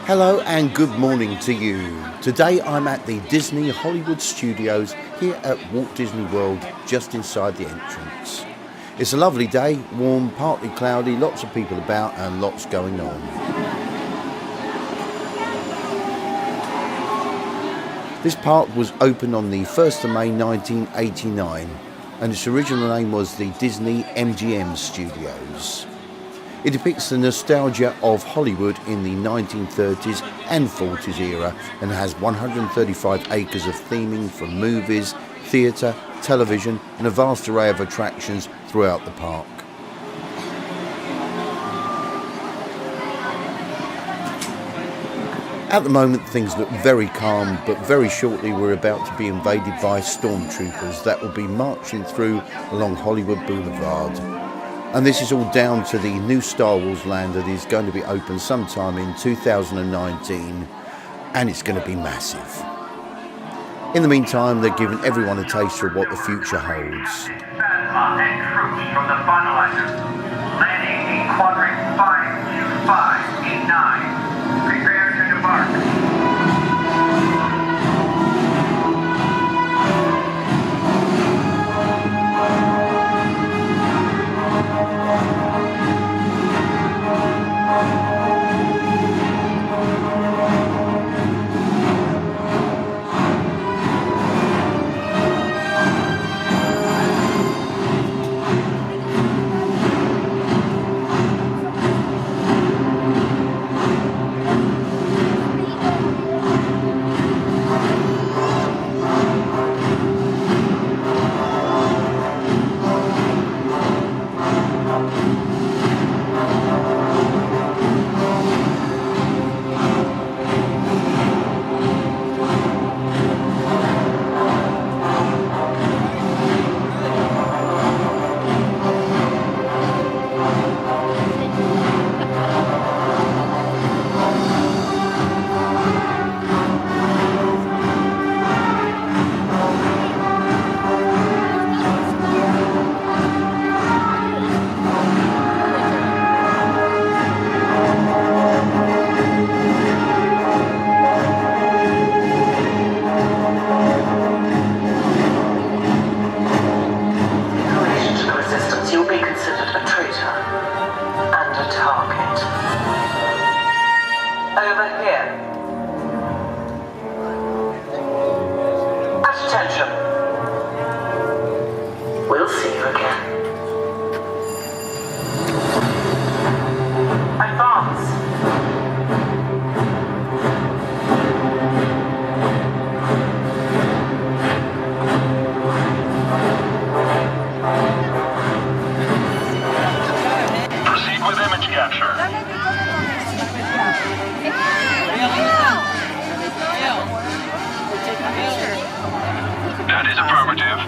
Hello and good morning to you. Today I'm at the Disney Hollywood Studios here at Walt Disney World, just inside the entrance. It's a lovely day, warm, partly cloudy, lots of people about and lots going on. This park was opened on the 1st of May 1989 and its original name was the Disney MGM Studios. It depicts the nostalgia of Hollywood in the 1930s and 40s era and has 135 acres of theming from movies, theatre, television and a vast array of attractions throughout the park. At the moment things look very calm, but very shortly we're about to be invaded by stormtroopers that will be marching through along Hollywood Boulevard. And this is all down to the new Star Wars land that is going to be open sometime in 2019, and it's going to be massive. In the meantime, they're giving everyone a taste of what the future holds. And troops from the finalizer. Landing in quadrant 52589. Prepare to embark. Attention. We'll see you again. Advance. Proceed with image capture. That is affirmative.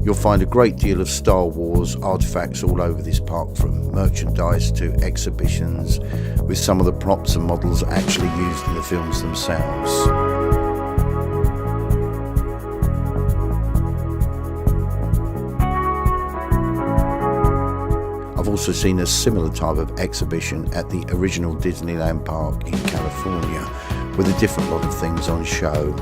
You'll find a great deal of Star Wars artifacts all over this park, from merchandise to exhibitions, with some of the props and models actually used in the films themselves. I've also seen a similar type of exhibition at the original Disneyland park in California, with a different lot of things on show.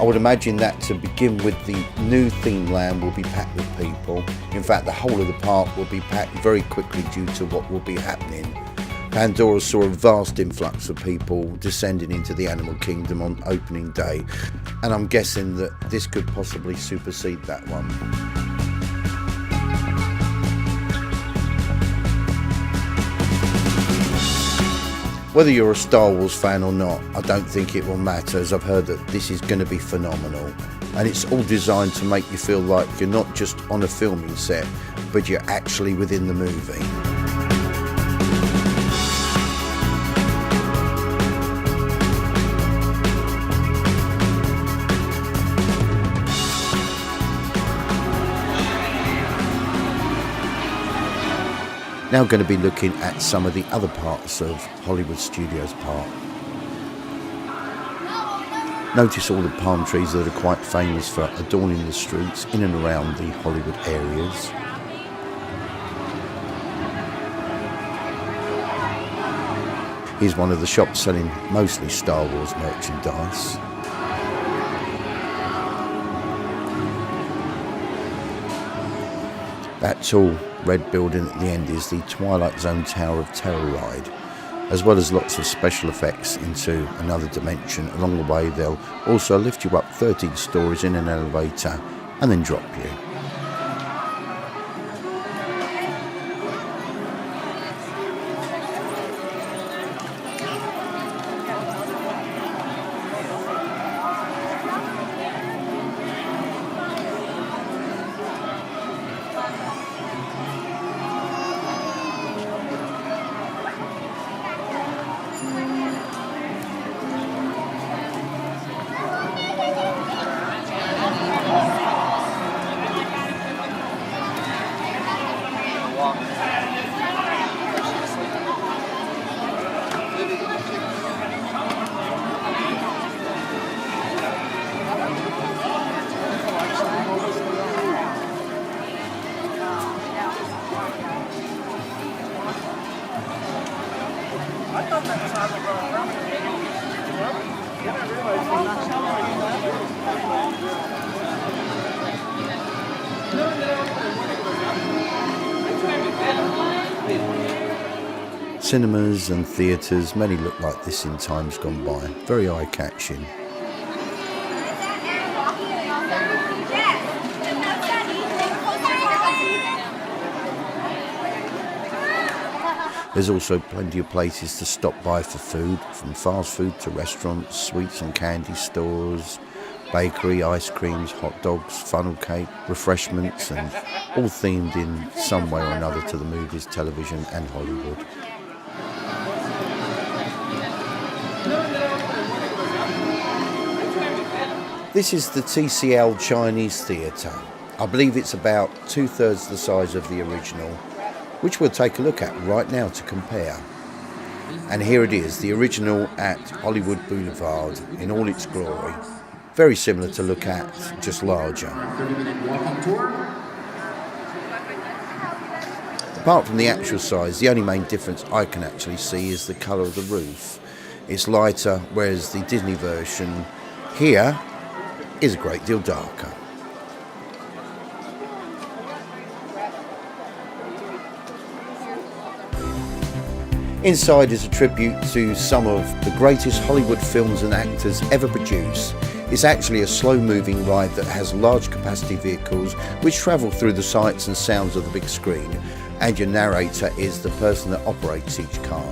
I would imagine that to begin with, the new theme land will be packed with people. In fact, the whole of the park will be packed very quickly due to what will be happening. Pandora saw a vast influx of people descending into the animal kingdom on opening day, and I'm guessing that this could possibly supersede that one. Whether you're a Star Wars fan or not, I don't think it will matter, as I've heard that this is going to be phenomenal. And it's all designed to make you feel like you're not just on a filming set, but you're actually within the movie. Now going to be looking at some of the other parts of Hollywood Studios Park. Notice all the palm trees that are quite famous for adorning the streets in and around the Hollywood areas. Here's one of the shops selling mostly Star Wars merchandise. That tall red building at the end is the Twilight Zone Tower of Terror ride, as well as lots of special effects into another dimension. Along the way they'll also lift you up 13 stories in an elevator and then drop you. Cinemas and theatres, many look like this in times gone by. Very eye-catching. There's also plenty of places to stop by for food, from fast food to restaurants, sweets and candy stores, bakery, ice creams, hot dogs, funnel cake, refreshments, and all themed in some way or another to the movies, television and Hollywood. This is the TCL Chinese Theatre. I believe it's about 2/3 the size of the original, which we'll take a look at right now to compare. And here it is, the original at Hollywood Boulevard in all its glory. Very similar to look at, just larger. Apart from the actual size, the only main difference I can actually see is the colour of the roof. It's lighter, whereas the Disney version here is a great deal darker. Inside is a tribute to some of the greatest Hollywood films and actors ever produced. It's actually a slow-moving ride that has large capacity vehicles which travel through the sights and sounds of the big screen, and your narrator is the person that operates each car.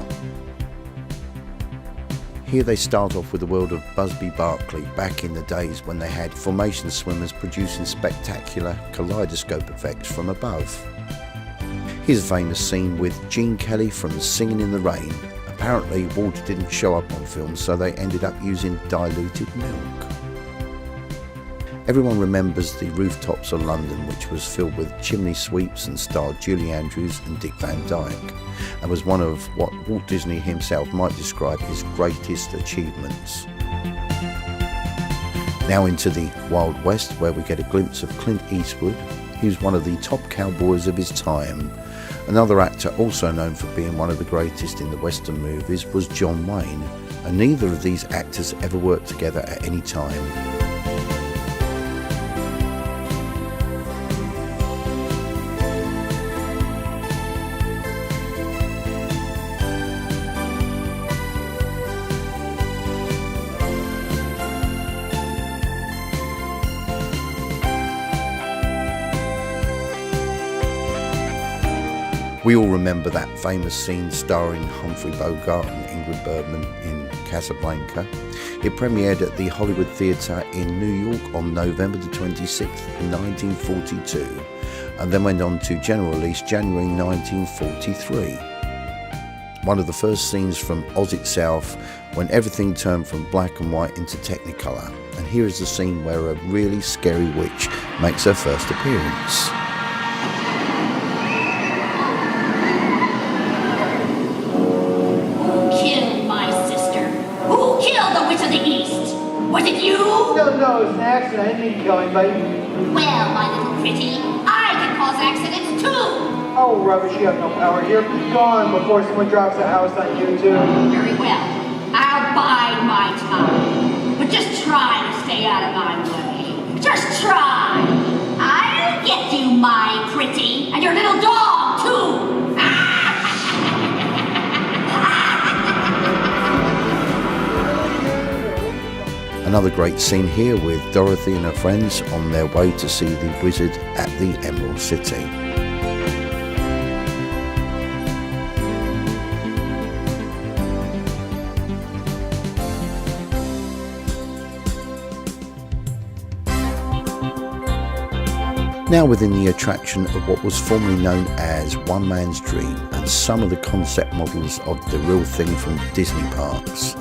Here they start off with the world of Busby Berkeley back in the days when they had formation swimmers producing spectacular kaleidoscope effects from above. Here's a famous scene with Gene Kelly from Singing in the Rain. Apparently water didn't show up on film, so they ended up using diluted milk. Everyone remembers the rooftops of London, which was filled with chimney sweeps and starred Julie Andrews and Dick Van Dyke, and was one of what Walt Disney himself might describe his greatest achievements. Now into the Wild West, where we get a glimpse of Clint Eastwood. He was one of the top cowboys of his time. Another actor also known for being one of the greatest in the Western movies was John Wayne, and neither of these actors ever worked together at any time. We all remember that famous scene starring Humphrey Bogart and Ingrid Bergman in Casablanca. It premiered at the Hollywood Theatre in New York on November the 26th, 1942, and then went on to general release January 1943. One of the first scenes from Oz itself, when everything turned from black and white into Technicolor. And here is the scene where a really scary witch makes her first appearance. Was it you? No, it's an accident. I didn't mean to kill anybody. Well, my little pretty, I can cause accidents too. Oh, rubbish, you have no power here. Be gone before someone drops a house on you, too. Very well. I'll bide my time. But just try to stay out of my way. Just try. I'll get you, my pretty, and your little dog, too. Another great scene here with Dorothy and her friends on their way to see the wizard at the Emerald City. Now within the attraction of what was formerly known as One Man's Dream and some of the concept models of the real thing from Disney parks.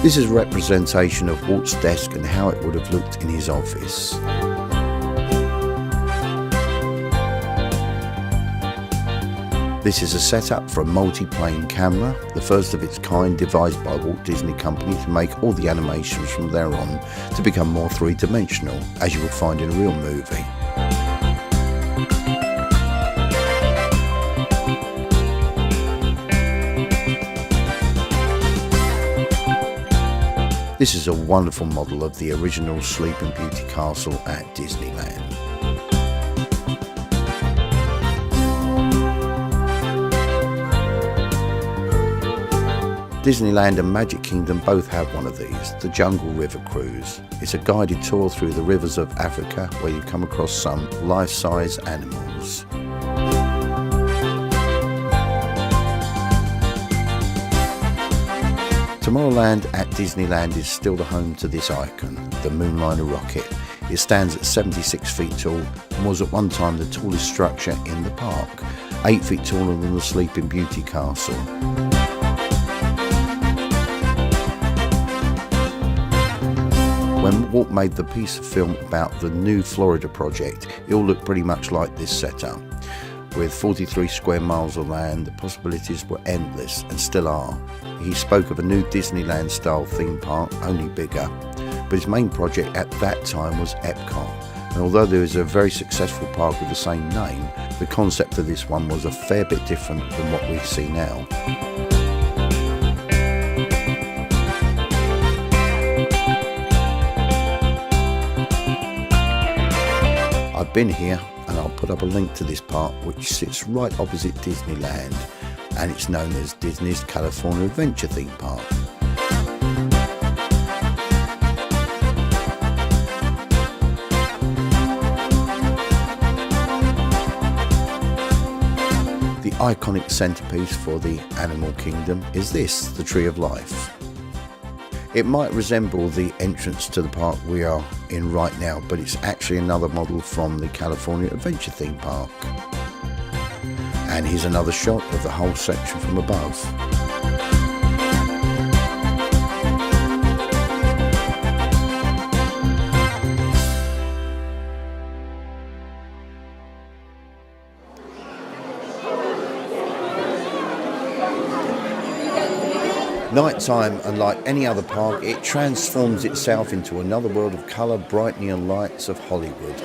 This is a representation of Walt's desk and how it would have looked in his office. This is a setup for a multi-plane camera, the first of its kind devised by Walt Disney Company to make all the animations from there on to become more three-dimensional, as you would find in a real movie. This is a wonderful model of the original Sleeping Beauty castle at Disneyland. Disneyland and Magic Kingdom both have one of these, the Jungle River Cruise. It's a guided tour through the rivers of Africa where you come across some life-size animals. Tomorrowland at Disneyland is still the home to this icon, the Moonliner rocket. It stands at 76 feet tall and was at one time the tallest structure in the park, 8 feet taller than the Sleeping Beauty castle. When Walt made the piece of film about the new Florida project, it all looked pretty much like this setup. With 43 square miles of land, the possibilities were endless and still are. He spoke of a new Disneyland-style theme park, only bigger, but his main project at that time was Epcot. And although there is a very successful park with the same name, the concept of this one was a fair bit different than what we see now. I've been here, and I'll put up a link to this park, which sits right opposite Disneyland, and it's known as Disney's California Adventure theme park. The iconic centerpiece for the Animal Kingdom is this, the Tree of Life. It might resemble the entrance to the park we are in right now, but it's actually another model from the California Adventure theme park. And here's another shot of the whole section from above. Nighttime, unlike any other park, it transforms itself into another world of colour, bright neon lights of Hollywood.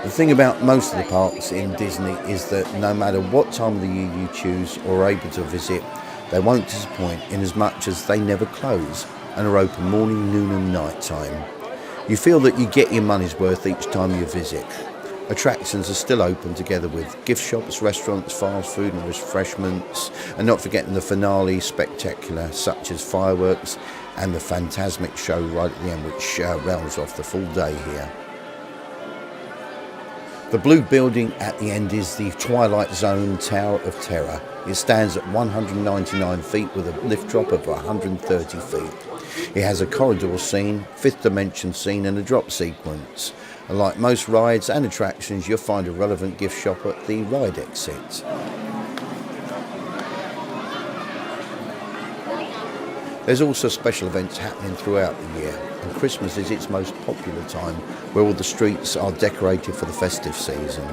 The thing about most of the parks in Disney is that no matter what time of the year you choose or are able to visit, they won't disappoint in as much as they never close and are open morning, noon and night time. You feel that you get your money's worth each time you visit. Attractions are still open together with gift shops, restaurants, fast food and refreshments, and not forgetting the finale spectacular such as fireworks and the phantasmic show right at the end, which rounds off the full day here. The blue building at the end is the Twilight Zone Tower of Terror. It stands at 199 feet with a lift drop of 130 feet. It has a corridor scene, fifth dimension scene and a drop sequence. And like most rides and attractions, you'll find a relevant gift shop at the ride exit. There's also special events happening throughout the year, and Christmas is its most popular time, where all the streets are decorated for the festive season.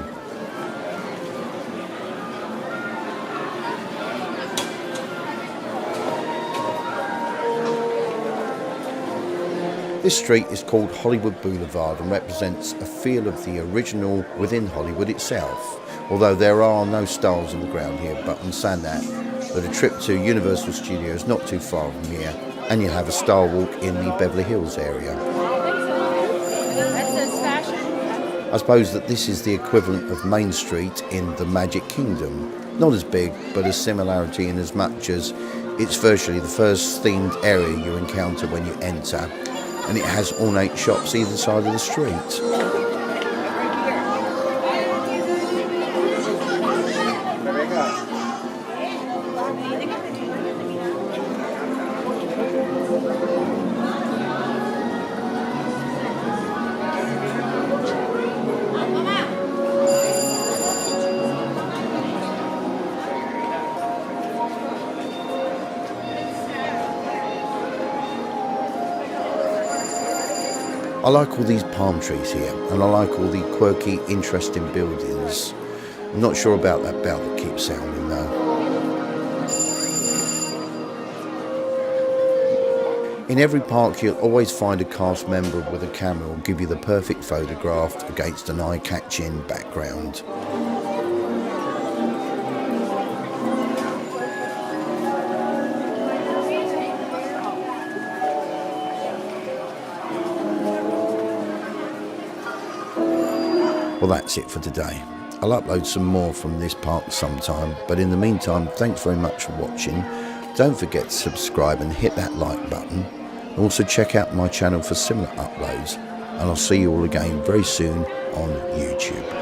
This street is called Hollywood Boulevard and represents a feel of the original within Hollywood itself, although there are no stars on the ground here. But on saying that a trip to Universal Studios not too far from here, and you'll have a star walk in the Beverly Hills area. I suppose that this is the equivalent of Main Street in the Magic Kingdom. Not as big, but a similarity in as much as it's virtually the first themed area you encounter when you enter, and it has ornate shops either side of the street. I like all these palm trees here, and I like all the quirky, interesting buildings. I'm not sure about that bell that keeps sounding though. In every park you'll always find a cast member with a camera who will give you the perfect photograph against an eye-catching background. Well, that's it for today. I'll upload some more from this park sometime, but in the meantime, thanks very much for watching. Don't forget to subscribe and hit that like button. Also check out my channel for similar uploads, and I'll see you all again very soon on YouTube.